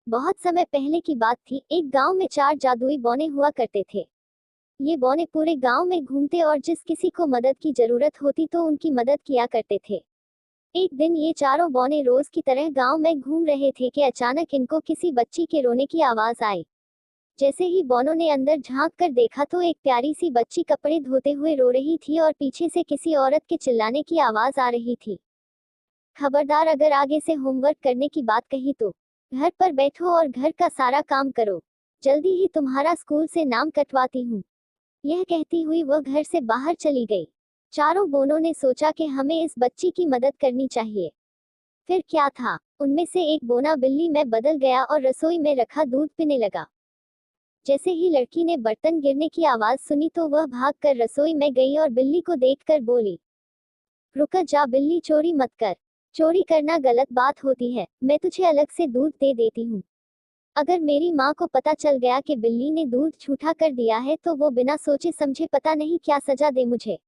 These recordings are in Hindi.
बहुत समय पहले की बात थी। एक गांव में 4 जादुई बौने हुआ करते थे। ये बौने पूरे गांव में घूमते और जिस किसी को मदद की जरूरत होती तो उनकी मदद किया करते थे। एक दिन ये चारों बौने रोज की तरह गांव में घूम रहे थे कि अचानक इनको किसी बच्ची के रोने की आवाज आई। जैसे ही बौनों ने अंदर झांक कर देखा तो एक प्यारी सी बच्ची कपड़े धोते हुए रो रही थी और पीछे से किसी औरत के चिल्लाने की आवाज आ रही थी। खबरदार, अगर आगे से होमवर्क करने की बात कही तो घर पर बैठो और घर का सारा काम करो। जल्दी ही तुम्हारा स्कूल से नाम कटवाती हूँ। यह कहती हुई वह घर से बाहर चली गई। चारों बोनों ने सोचा कि हमें इस बच्ची की मदद करनी चाहिए। फिर क्या था, उनमें से एक बोना बिल्ली में बदल गया और रसोई में रखा दूध पीने लगा। जैसे ही लड़की ने बर्तन गिरने की आवाज सुनी तो वह भागकर रसोई में गई और बिल्ली को देखकर बोली, रुक जा बिल्ली, चोरी मत कर। चोरी करना गलत बात होती है। मैं तुझे अलग से दूध दे देती हूँ। अगर मेरी माँ को पता चल गया कि बिल्ली ने दूध झूठा कर दिया है तो वो बिना सोचे समझे पता नहीं क्या सजा दे मुझे।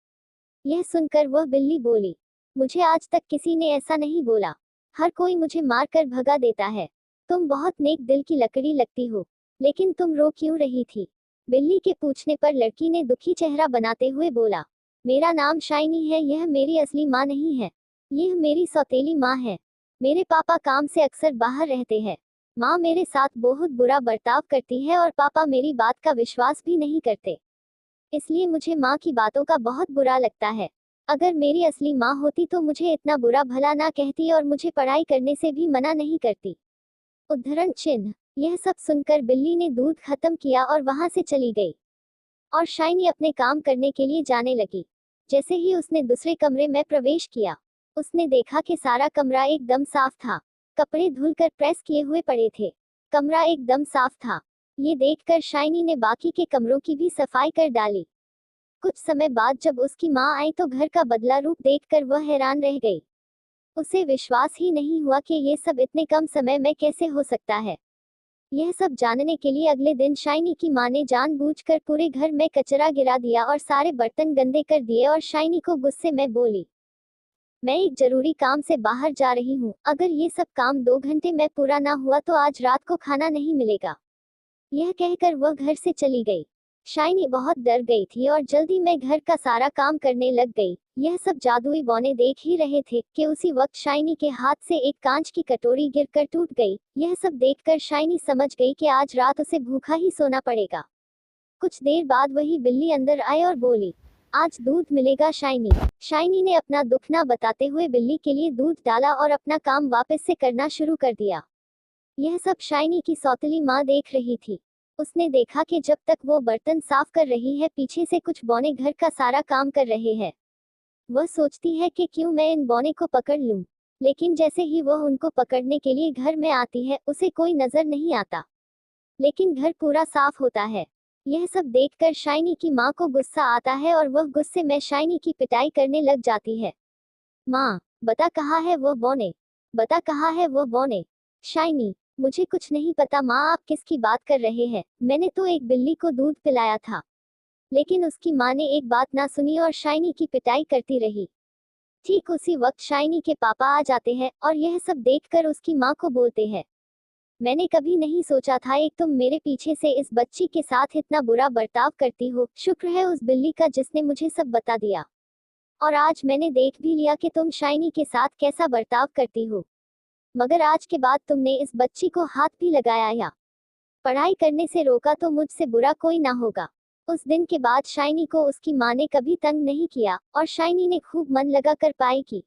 यह सुनकर वह बिल्ली बोली, मुझे आज तक किसी ने ऐसा नहीं बोला। हर कोई मुझे मार कर भगा देता है। तुम बहुत नेक दिल की लकड़ी लगती हो। लेकिन तुम रो क्यों रही थी? बिल्ली के पूछने पर लड़की ने दुखी चेहरा बनाते हुए बोला, मेरा नाम शाइनी है। यह मेरी असली माँ नहीं है। यह मेरी सौतेली माँ है। मेरे पापा काम से अक्सर बाहर रहते हैं। माँ मेरे साथ बहुत बुरा बर्ताव करती है और पापा मेरी बात का विश्वास भी नहीं करते। इसलिए मुझे माँ की बातों का बहुत बुरा लगता है। अगर मेरी असली माँ होती तो मुझे इतना बुरा भला ना कहती और मुझे पढ़ाई करने से भी मना नहीं करती। उद्धरण चिन्ह। यह सब सुनकर बिल्ली ने दूध खत्म किया और वहां से चली गई और शाइनी अपने काम करने के लिए जाने लगी। जैसे ही उसने दूसरे कमरे में प्रवेश किया, उसने देखा कि सारा कमरा एकदम साफ था। कपड़े धुलकर प्रेस किए हुए पड़े थे। कमरा एकदम साफ था। ये देखकर शाइनी ने बाकी के कमरों की भी सफाई कर डाली। कुछ समय बाद जब उसकी माँ आई तो घर का बदला रूप देखकर वह हैरान रह गई। उसे विश्वास ही नहीं हुआ कि ये सब इतने कम समय में कैसे हो सकता है। यह सब जानने के लिए अगले दिन शाइनी की माँ ने जानबूझकर पूरे घर में कचरा गिरा दिया और सारे बर्तन गंदे कर दिए और शाइनी को गुस्से में बोली, मैं एक जरूरी काम से बाहर जा रही हूँ। अगर ये सब काम 2 घंटे में पूरा ना हुआ तो आज रात को खाना नहीं मिलेगा। यह कहकर वह घर से चली गई। शाइनी बहुत डर गई थी और जल्दी में घर का सारा काम करने लग गई। यह सब जादुई बौने देख ही रहे थे कि उसी वक्त शाइनी के हाथ से एक कांच की कटोरी गिरकर टूट गई। यह सब देखकर शाइनी समझ गई कि आज रात उसे भूखा ही सोना पड़ेगा। कुछ देर बाद वही बिल्ली अंदर आई और बोली, आज दूध मिलेगा शाइनी। शाइनी ने अपना दुख ना बताते हुए बिल्ली के लिए दूध डाला और अपना काम वापस से करना शुरू कर दिया। यह सब शाइनी की सौतेली माँ देख रही थी। उसने देखा कि जब तक वो बर्तन साफ कर रही है पीछे से कुछ बौने घर का सारा काम कर रहे हैं। वह सोचती है कि क्यों मैं इन बौने को पकड़ लूं। लेकिन जैसे ही वह उनको पकड़ने के लिए घर में आती है उसे कोई नजर नहीं आता। लेकिन घर पूरा साफ होता है। यह सब देखकर शाइनी की माँ को गुस्सा आता है और वह गुस्से में शाइनी की पिटाई करने लग जाती है। माँ, बता कहाँ है वो बौने? बता कहाँ है वो बौने? शाइनी, मुझे कुछ नहीं पता माँ, आप किसकी बात कर रहे हैं? मैंने तो एक बिल्ली को दूध पिलाया था। लेकिन उसकी माँ ने एक बात ना सुनी और शाइनी की पिटाई करती रही। ठीक उसी वक्त शाइनी के पापा आ जाते हैं और यह सब देखकर उसकी माँ को बोलते हैं, मैंने कभी नहीं सोचा था एक तुम मेरे पीछे से इस बच्ची के साथ इतना बुरा बर्ताव करती हो। शुक्र है उस बिल्ली का जिसने मुझे सब बता दिया। और आज मैंने देख भी लिया कि तुम शाइनी के साथ कैसा बर्ताव करती हो। मगर आज के बाद तुमने इस बच्ची को हाथ भी लगाया या पढ़ाई करने से रोका तो मुझसे बुरा कोई ना होगा। उस दिन के बाद शाइनी को उसकी माँ ने कभी तंग नहीं किया और शाइनी ने खूब मन लगा कर पढ़ाई की।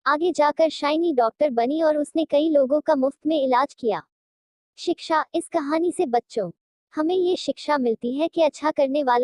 आगे जाकर शाइनी डॉक्टर बनी और उसने कई लोगों का मुफ्त में इलाज किया। शिक्षा। इस कहानी से बच्चों हमें ये शिक्षा मिलती है कि अच्छा करने वाला